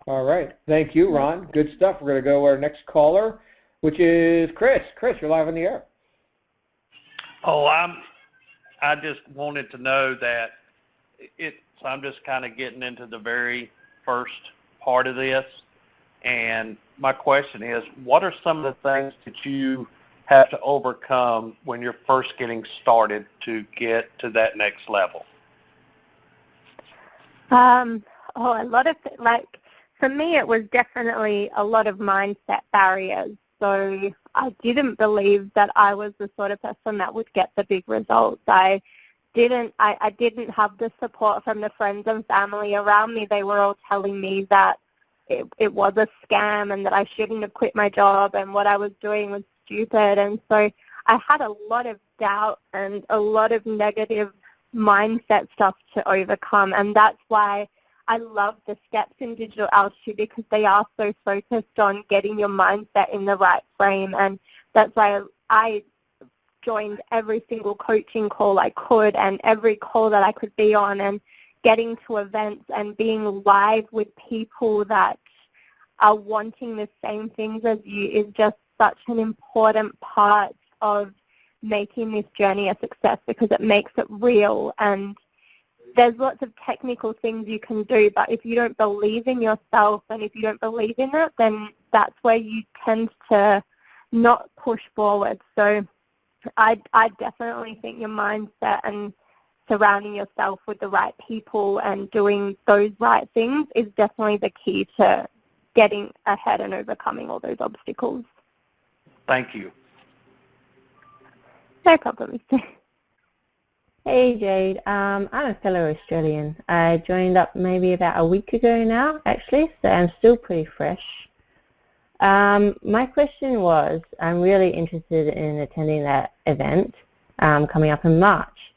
All right. Thank you, Ron. Good stuff. We're going to go to our next caller, which is Chris. Chris, you're live on the air. Oh, I just wanted to know that I'm just kind of getting into the very first part of this, and my question is, what are some of the things that you have to overcome when you're first getting started to get to that next level? A lot of, like, for me it was definitely a lot of mindset barriers. So I didn't believe that I was the sort of person that would get the big results. I didn't have the support from the friends and family around me. They were all telling me that it was a scam and that I shouldn't have quit my job and what I was doing was stupid. And so I had a lot of doubt and a lot of negative mindset stuff to overcome. And that's why I love the steps in digital altitude, because they are so focused on getting your mindset in the right frame. And that's why I joined every single coaching call I could and every call that I could be on, and getting to events and being live with people that are wanting the same things as you is just such an important part of making this journey a success, because it makes it real. And there's lots of technical things you can do, but if you don't believe in yourself and if you don't believe in it, then that's where you tend to not push forward. So I definitely think your mindset and surrounding yourself with the right people and doing those right things is definitely the key to getting ahead and overcoming all those obstacles. Thank you. No problem. Hey Jade, I'm a fellow Australian. I joined up maybe about a week ago now, actually, so I'm still pretty fresh. My question was, I'm really interested in attending that event coming up in March.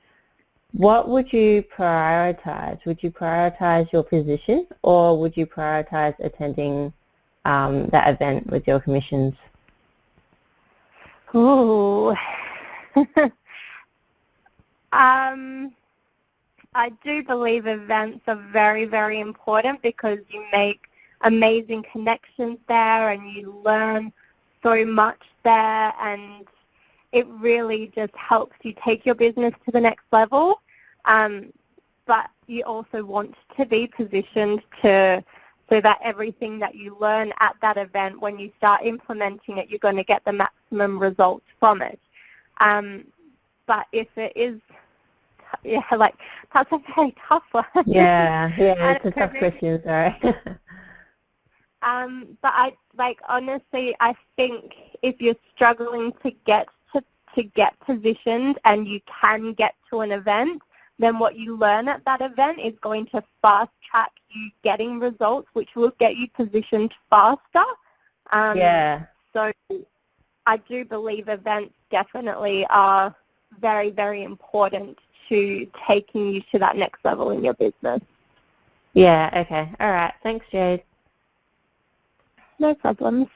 What would you prioritize? Would you prioritize your position, or would you prioritize attending that event with your commissions? Ooh. I do believe events are very, very important, because you make amazing connections there and you learn so much there, and it really just helps you take your business to the next level. But you also want to be positioned so that everything that you learn at that event, when you start implementing it, you're going to get the maximum results from it. But if it is, that's a very tough one. Yeah, it's a tough question, sorry. But honestly, I think if you're struggling to get positioned and you can get to an event, then what you learn at that event is going to fast track you getting results, which will get you positioned faster. Yeah. So I do believe events definitely are very, very important to taking you to that next level in your business. Yeah, okay. All right. Thanks, Jade. No problems.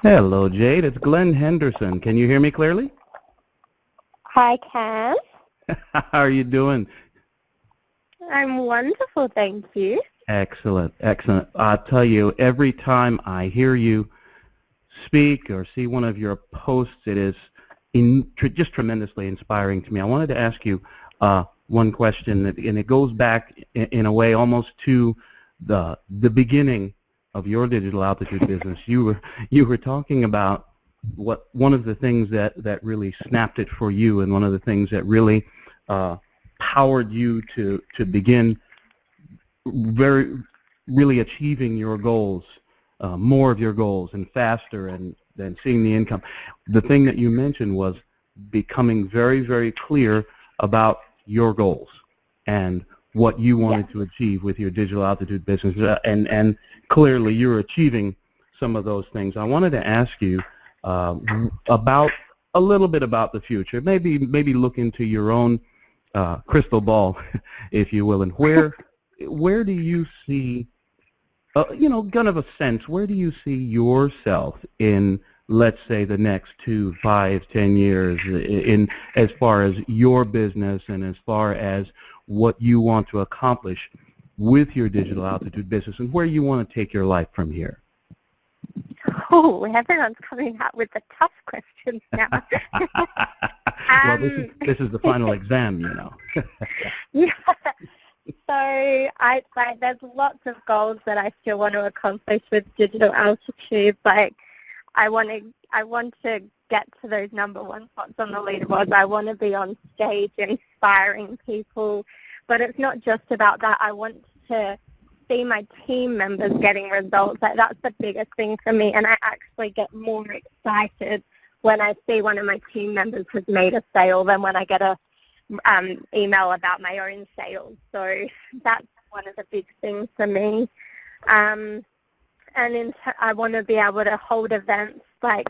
Hello, Jade. It's Glenn Henderson. Can you hear me clearly? Hi, Cam. How are you doing? I'm wonderful, thank you. Excellent, excellent. I'll tell you, every time I hear you speak or see one of your posts, it is just tremendously inspiring to me. I wanted to ask you one question, and it goes back in a way almost to the beginning of your digital altitude business. You were talking about one of the things that really snapped it for you, and one of the things that really powered you to begin really achieving your goals, more of your goals, and faster, and then seeing the income. The thing that you mentioned was becoming very, very clear about your goals and what you wanted to achieve with your digital altitude business, and clearly you're achieving some of those things. I wanted to ask you about a little bit about the future. Maybe look into your own crystal ball, if you will, and where do you see, kind of a sense, where do you see yourself in, let's say, the next 2, 5, 10 years, in as far as your business and as far as what you want to accomplish with your digital altitude business, and where you want to take your life from here? Oh, everyone's coming out with the tough questions now. Well, this is the final exam, you know. Yeah. So there's lots of goals that I still want to accomplish with digital altitude. Like I want to get to those number one spots on the leaderboards. I want to be on stage inspiring people. But it's not just about that. I want to see my team members getting results. Like, that's the biggest thing for me. And I actually get more excited when I see one of my team members has made a sale than when I get a email about my own sales. So that's one of the big things for me. And I want to be able to hold events like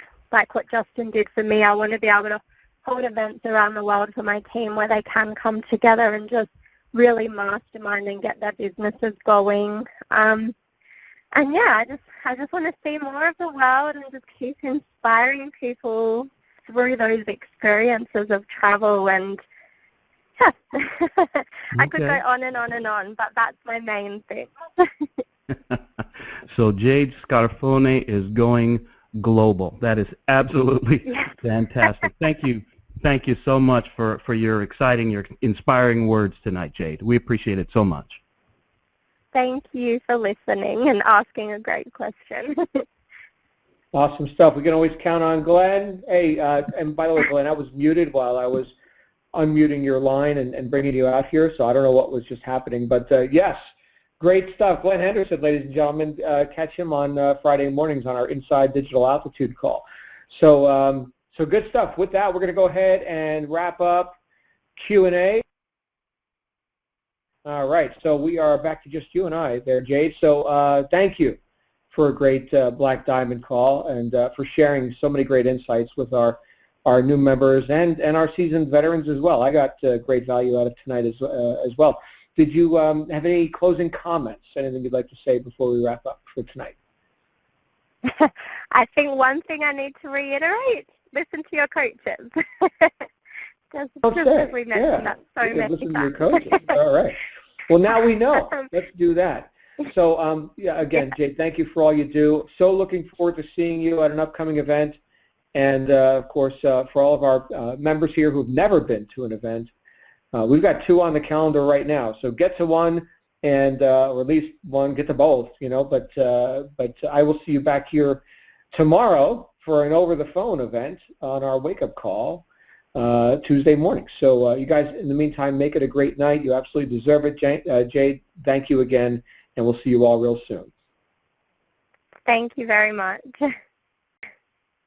what Justin did for me. I want to be able to hold events around the world for my team where they can come together and just really mastermind and get their businesses going. And yeah, I just want to see more of the world and just keep inspiring people through those experiences of travel. And yeah, I could go on and on and on, but that's my main thing. So Jade Scarfone is going global. That is absolutely fantastic. Thank you so much for your inspiring words tonight, Jade. We appreciate it so much. Thank you for listening and asking a great question. Awesome stuff. We can always count on Glenn. Hey, and by the way, Glenn, I was muted while I was unmuting your line and bringing you out here, so I don't know what was just happening. But yes, great stuff. Glenn Henderson, ladies and gentlemen. Catch him on Friday mornings on our Inside Digital Altitude call. So good stuff. With that, we're going to go ahead and wrap up Q&A. All right, so we are back to just you and I there, Jade. So thank you for a great Black Diamond call and for sharing so many great insights with our new members and our seasoned veterans as well. I got great value out of tonight as well. Did you have any closing comments, anything you'd like to say before we wrap up for tonight? I think one thing I need to reiterate, listen to your coaches. just as we mentioned that so many listen times. to your coaches. All right. Well, now we know. Let's do that. So, again, Jade, thank you for all you do. So looking forward to seeing you at an upcoming event. And, of course, for all of our members here who've never been to an event, we've got 2 on the calendar right now. So get to one, and or at least one, get to both, But I will see you back here tomorrow for an over-the-phone event on our wake-up call Tuesday morning. So you guys, in the meantime, make it a great night. You absolutely deserve it. Jade, thank you again, and we'll see you all real soon. Thank you very much.